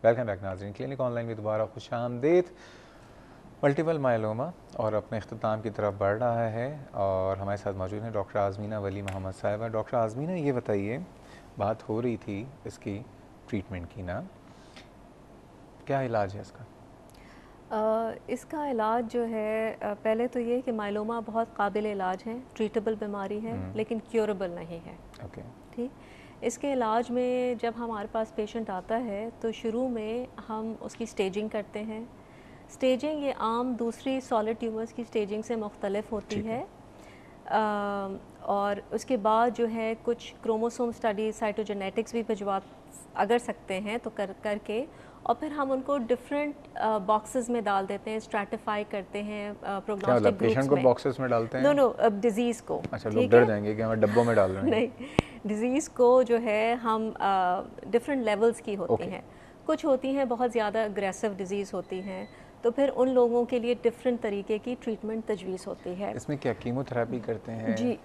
Welcome back नाज़रीन, clinic online में दोबारा खुशामदीद। मल्टीपल मायलोमा और अपने अख्ताम की तरफ बढ़ रहा है और हमारे साथ मौजूद हैं डॉक्टर आज़मीना वली मोहम्मद साहिबा। डॉक्टर आज़मीना, ये बताइए, बात हो रही थी इसकी ट्रीटमेंट की ना, क्या इलाज है इसका? इसका इलाज जो है पहले तो ये कि माइलोमा बहुत काबिल इलाज है, ट्रीटेबल बीमारी है, लेकिन क्योरेबल नहीं है। ओके, ठीक। इसके इलाज में जब हमारे पास पेशेंट आता है तो शुरू में हम उसकी स्टेजिंग करते हैं। स्टेजिंग ये आम दूसरी सॉलिड ट्यूमर्स की स्टेजिंग से मुख्तलिफ होती है। और उसके बाद जो है कुछ क्रोमोसोम स्टडी, साइटोजेनेटिक्स भी भिजवा अगर सकते हैं तो करके, और फिर हम उनको डिफरेंट बॉक्सेस में डाल देते हैं, स्ट्रैटिफाई करते हैं प्रोग्नोस्टिक ग्रुप्स पेशेंट को बॉक्सेस में डालते हैं? नो, अब डिजीज़ को। अच्छा, लोग डर जाएंगे कि हमें डब्बों में डाल रहे हैं। नहीं, डिजीज़ को जो है हम डिफरेंट लेवल्स की होती हैं। कुछ होती हैं बहुत ज़्यादा अग्रेसिव डिजीज़ होती हैं, तो फिर उन लोगों के लिए डिफरेंट तरीके की ट्रीटमेंट तजवीज़ होती है। इसमें क्या कीमोथेरेपी करते हैं? जी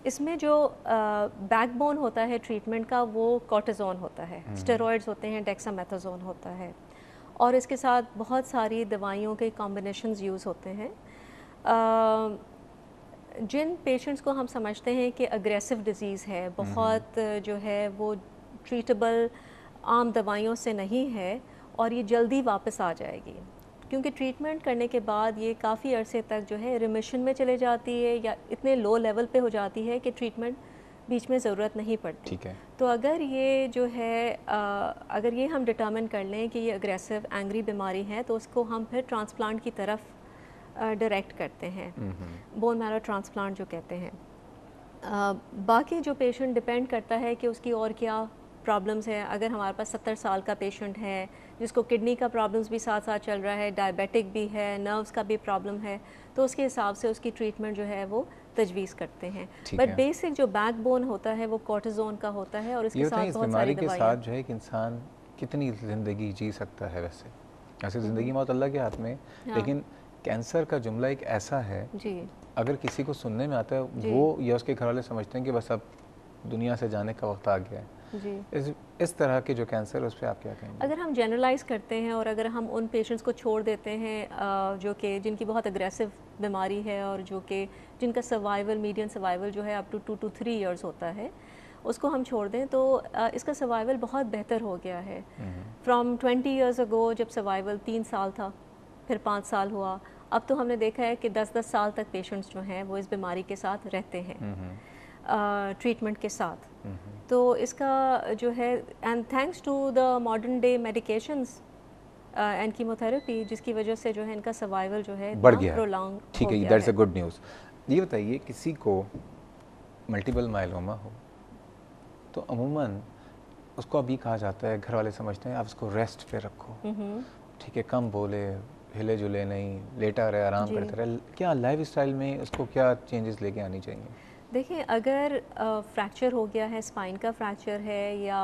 इसमें जो बैकबोन होता है ट्रीटमेंट का वो कॉर्टिज़ोन होता है, स्टेरॉइड्स होते हैं, डेक्सामेथासोन होता है, और इसके साथ बहुत सारी दवाइयों के कॉम्बिनेशंस यूज़ होते हैं। जिन पेशेंट्स को हम समझते हैं कि अग्रेसिव डिज़ीज़ है, बहुत जो है वो ट्रीटेबल आम दवाइयों से नहीं है और ये जल्दी वापस आ जाएगी, क्योंकि ट्रीटमेंट करने के बाद ये काफ़ी अरसे तक जो है रिमिशन में चले जाती है या इतने लो लेवल पे हो जाती है कि ट्रीटमेंट बीच में ज़रूरत नहीं पड़ती। ठीक है। तो अगर ये जो है अगर ये हम डिटर्मिन कर लें कि ये अग्रेसिव एंग्री बीमारी है तो उसको हम फिर ट्रांसप्लांट की तरफ डायरेक्ट करते हैं, बोन मैरो ट्रांसप्लांट जो कहते हैं। बाकी जो पेशेंट डिपेंड करता है कि उसकी और क्या प्रॉब्लम्स है। अगर हमारे पास 70 साल का पेशेंट है जिसको किडनी का प्रॉब्लम्स भी साथ साथ चल रहा है, डायबिटिक भी है, नर्व्स का भी प्रॉब्लम है, तो उसके हिसाब से उसकी ट्रीटमेंट जो है वो तजवीज़ करते हैं। बट बेसिक जो बैकबोन होता है वो कॉर्टिज़ोन का होता है और इसके साथ बहुत सारी दवाइयाँ। के साथ जो है कि इंसान कितनी ज़िंदगी जी सकता है? वैसे ज़िंदगी मौत अल्लाह के हाथ में, लेकिन कैंसर का जुमला एक ऐसा है जी, अगर किसी को सुनने में आता है वो या उसके घर वाले समझते हैं कि बस अब दुनिया से जाने का वक्त आ गया है जी। इस तरह के जो कैंसर, उस पर आप क्या कहेंगे? अगर हम जनरलाइज करते हैं और अगर हम उन पेशेंट्स को छोड़ देते हैं जो कि जिनकी बहुत अग्रेसिव बीमारी है और जो कि जिनका सर्वाइवल, मीडियन सर्वाइवल जो है अप टू 2 to 3 years होता है, उसको हम छोड़ दें तो इसका सर्वाइवल बहुत बेहतर हो गया है। फ्रॉम 20 years अगो जब सर्वाइवल 3 साल था, फिर 5 साल हुआ, अब तो हमने देखा है कि 10-10 साल तक पेशेंट्स जो हैं वो इस बीमारी के साथ रहते हैं ट्रीटमेंट के साथ। तो इसका जो है, and thanks to the modern day medications and chemotherapy, जिसकी वजह से जो है इनका सर्वाइवल जो है बढ़ गया, प्रोलॉन्ग। ठीक है, दैट्स अ गुड न्यूज़। ये बताइए, किसी को मल्टीपल मायलोमा हो तो अमूमन उसको अभी कहा जाता है, घर वाले समझते हैं आप उसको रेस्ट पे रखो, ठीक है, कम बोले, हिले जुले नहीं, लेटा रहे, आराम करते रहे। क्या लाइफ स्टाइल में उसको क्या चेंजेस लेके आनी चाहिए? देखिए, अगर फ्रैक्चर हो गया है, स्पाइन का फ्रैक्चर है या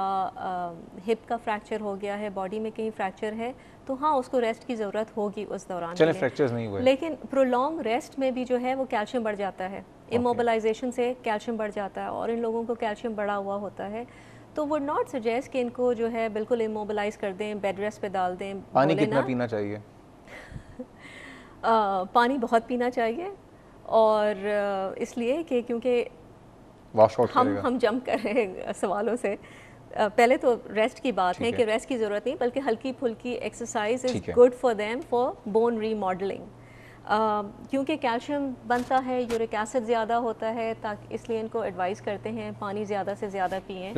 हिप का फ्रैक्चर हो गया है, बॉडी में कहीं फ्रैक्चर है, तो हाँ उसको रेस्ट की ज़रूरत होगी उस दौरान। चले फ्रैक्चर्स नहीं हुए, लेकिन प्रोलॉन्ग रेस्ट में भी जो है वो कैल्शियम बढ़ जाता है। इमोबिलाइजेशन से कैल्शियम बढ़ जाता है और इन लोगों को कैल्शियम बढ़ा हुआ होता है, तो वुड नॉट सजेस्ट कि इनको जो है बिल्कुल इमोबिलाइज कर दें, बेड रेस्ट पे डाल दें। पानी कितना पीना चाहिए? पानी बहुत पीना चाहिए, और इसलिए कि क्योंकि हम जंप कर रहे हैं सवालों से। पहले तो रेस्ट की बात है कि रेस्ट की ज़रूरत नहीं, बल्कि हल्की फुल्की exercise is good for them for bone remodelling, क्योंकि कैल्शियम बनता है, यूरिक एसिड ज़्यादा होता है, ताकि इसलिए इनको एडवाइस करते हैं पानी ज़्यादा से ज़्यादा पिएँ।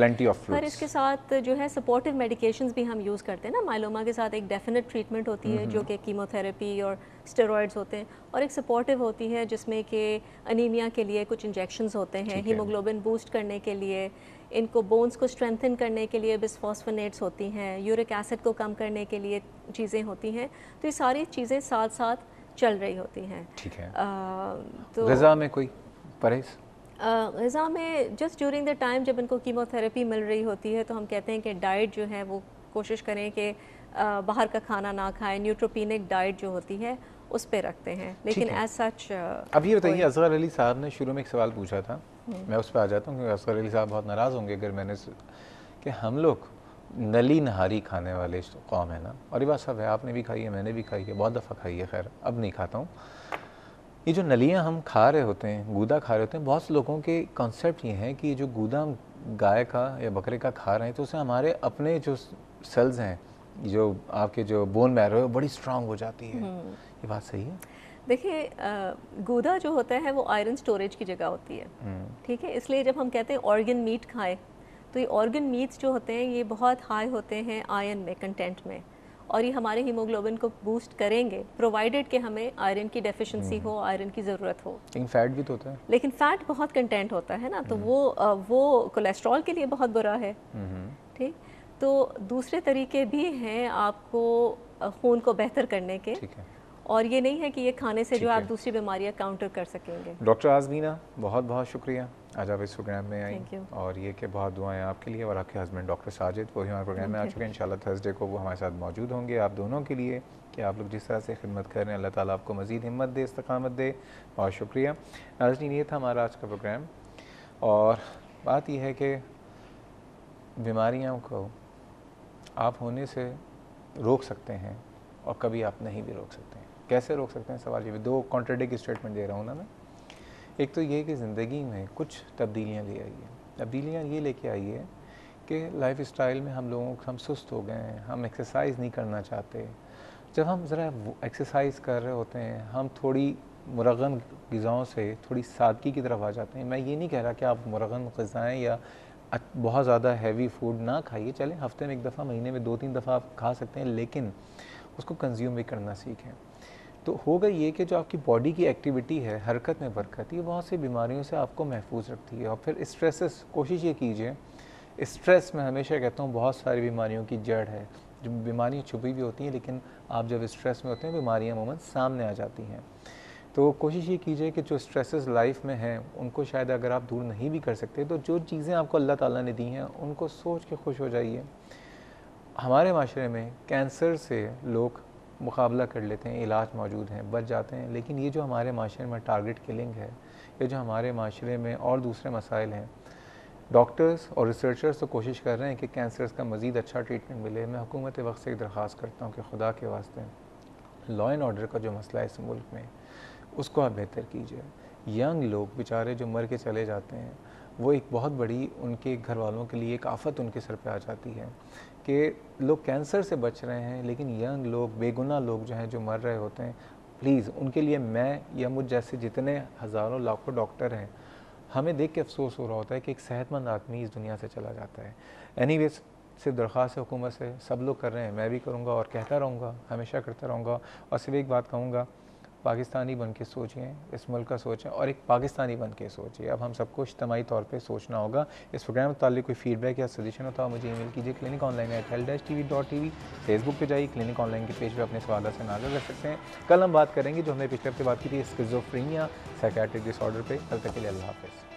पर इसके साथ जो है सपोर्टिव मेडिकेशंस भी हम यूज़ करते हैं ना। माइलोमा के साथ एक डेफिनेट ट्रीटमेंट होती है जो कि कीमोथेरेपी और स्टेरॉइड्स होते हैं, और एक सपोर्टिव होती है जिसमें कि अनीमिया के लिए कुछ इंजेक्शंस होते हैं, हीमोग्लोबिन बूस्ट करने के लिए, इनको बोन्स को स्ट्रेंथन करने के लिए बिस्फॉस्फोनेट्स होती हैं, यूरिक एसिड को कम करने के लिए चीज़ें होती हैं। तो ये सारी चीज़ें साथ साथ चल रही होती हैं। ठीक है। तो ग़िज़ा में कोई परहेज़? ग़िज़ा में जस्ट ड्यूरिंग द टाइम जब इनको कीमोथेरेपी मिल रही होती है तो हम कहते हैं कि डाइट जो है वो कोशिश करें कि बाहर का खाना ना खाएं, न्यूट्रोपिनिक डाइट जो होती है उस पे रखते हैं, लेकिन एज सच। अब ये बताइए, असगर अली साहब ने शुरू में एक सवाल पूछा था, मैं उस पर आ जाता हूँ क्योंकि असगर अली साहब बहुत नाराज़ होंगे अगर मैंने कि हम लोग नली नहारी खाने वाले कौम है ना, और ये बात सब है, आपने भी खाई है, मैंने भी खाई है, बहुत दफ़ा खाई है, खैर अब नहीं खाता हूँ। ये जो नलियाँ हम खा रहे होते हैं, गूदा खा रहे होते हैं, बहुत से लोगों के कॉन्सेप्ट ये हैं कि जो गूदा हम गाय का या बकरे का खा रहे हैं तो उससे हमारे अपने जो सेल्स हैं, जो आपके जो बोन मैरो है, बड़ी स्ट्रांग हो जाती है। ये बात सही है? देखिए, गूदा जो होता है वो आयरन स्टोरेज की जगह होती है, ठीक है। इसलिए जब हम कहते हैं ऑर्गन मीट खाएं, तो ये ऑर्गन मीट्स जो होते हैं ये बहुत हाई होते हैं आयरन में, कंटेंट में, और ये हमारे हीमोग्लोबिन को बूस्ट करेंगे, प्रोवाइडेड कि हमें आयरन की डेफिशिएंसी हो, आयरन की ज़रूरत हो। लेकिन फैट भी तो होता है। लेकिन फैट बहुत कंटेंट होता है ना, तो वो कोलेस्ट्रॉल के लिए बहुत बुरा है, ठीक। तो दूसरे तरीके भी हैं आपको खून को बेहतर करने के, ठीक है, और ये नहीं है कि ये खाने से जो आप दूसरी बीमारियां काउंटर कर सकेंगे। डॉक्टर आज़मीना, बहुत बहुत शुक्रिया आज आप इस प्रोग्राम में आई, और ये कि बहुत दुआएं आपके लिए, और आपके हस्बैंड डॉक्टर साजिद वो भी हमारे प्रोग्राम में आ चुके हैं। इंशाल्लाह थर्सडे को वो हमारे साथ मौजूद होंगे, आप दोनों के लिए कि आप लोग जिस तरह से खिदमत कर रहे हैं, अल्लाह ताला आपको मज़ीद हिम्मत दे, इस्तकामत दे। बहुत शुक्रिया नाज़रीन, ये था हमारा आज का प्रोग्राम, और बात यह है कि बीमारियों को आप होने से रोक सकते हैं और कभी आप नहीं भी रोक सकते हैं। कैसे रोक सकते हैं, सवाल ये भी, दो कॉन्ट्राडिक्ट स्टेटमेंट दे रहा हूँ ना मैं। एक तो ये कि ज़िंदगी में कुछ तब्दीलियाँ ले आइए। तब्दीलियाँ ये लेके आइए कि लाइफ स्टाइल में हम सुस्त हो गए हैं, हम एक्सरसाइज नहीं करना चाहते। जब हम ज़रा एक्सरसाइज कर रहे होते हैं, हम थोड़ी मुरगन ग़िज़ाओं से थोड़ी सादगी की तरफ आ जाते हैं। मैं ये नहीं कह रहा कि आप मुरगन ग़िज़ाएँ या बहुत ज़्यादा हैवी फूड ना खाइए, चलें हफ्ते में एक दफ़ा, महीने में 2-3 दफ़ा आप खा सकते हैं, लेकिन उसको कंज्यूम भी करना सीखें। तो होगा ये कि जो आपकी बॉडी की एक्टिविटी है, हरकत में बरकत, ये बहुत सी बीमारियों से आपको महफूज रखती है। और फिर स्ट्रेसेस, कोशिश ये कीजिए, स्ट्रेस मैं हमेशा कहता हूँ बहुत सारी बीमारियों की जड़ है। जो बीमारियाँ छुपी भी होती हैं, लेकिन आप जब स्ट्रेस में होते हैं बीमारियाँ अमूमन सामने आ जाती हैं। तो कोशिश ये कीजिए कि जो स्ट्रेसेस लाइफ में हैं उनको शायद अगर आप दूर नहीं भी कर सकते, तो जो चीज़ें आपको अल्लाह ताला ने दी हैं उनको सोच के खुश हो जाइए। हमारे माशरे में कैंसर से लोग मुकाबला कर लेते हैं, इलाज मौजूद हैं, बच जाते हैं, लेकिन ये जो हमारे माशरे में टारगेट किलिंग है, ये जो हमारे माशरे में और दूसरे मसाइल हैं, डॉक्टर्स और रिसर्चर्स तो कोशिश कर रहे हैं कि कैंसर्स का मज़ीद अच्छा ट्रीटमेंट मिले। मैं हुकूमत वक्त से एक दरख्वास्त करता हूँ कि खुदा के वास्ते लॉ एंड ऑर्डर का जो मसला है इस मुल्क में, उसको आप बेहतर कीजिए। यंग लोग बेचारे जो मर के चले जाते हैं, वो एक बहुत बड़ी उनके घर वालों के लिए एक आफत उनके सर पे आ जाती है कि लोग कैंसर से बच रहे हैं, लेकिन यंग लोग, बेगुनाह लोग जो हैं, जो मर रहे होते हैं, प्लीज़ उनके लिए मैं या मुझ जैसे जितने हज़ारों लाखों डॉक्टर हैं, हमें देख के अफसोस हो रहा होता है कि एक सेहतमंद आदमी इस दुनिया से चला जाता है। एनीवेज़, सिर्फ दरख्वास्त है हुकूमत से, सब लोग कर रहे हैं, मैं भी करूँगा और कहता रहूँगा, हमेशा करता रहूँगा। और सिर्फ एक बात कहूँगा, पाकिस्तानी बन के सोचिए, इस मुल्क का सोचें, और एक पाकिस्तानी बन के सोचिए। अब हम सबको इज्तिमाई तौर पे सोचना होगा। इस प्रोग्राम के ताल्लुक कोई फीडबैक या सजेशन होता है मुझे ईमेल कीजिए cliniconline@health-tv.tv। फेसबुक पे जाइए, क्लिनिक ऑनलाइन के पेज पे अपने सवाल से नाज़िल कर सकते हैं। कल हम बात करेंगे जो हमने पिछले हफ्ते बात की थी, स्किज़ोफ्रेनिया साइकियाट्रिक डिसऑर्डर पे। कल तक के लिए अल्लाह हाफ़िज़।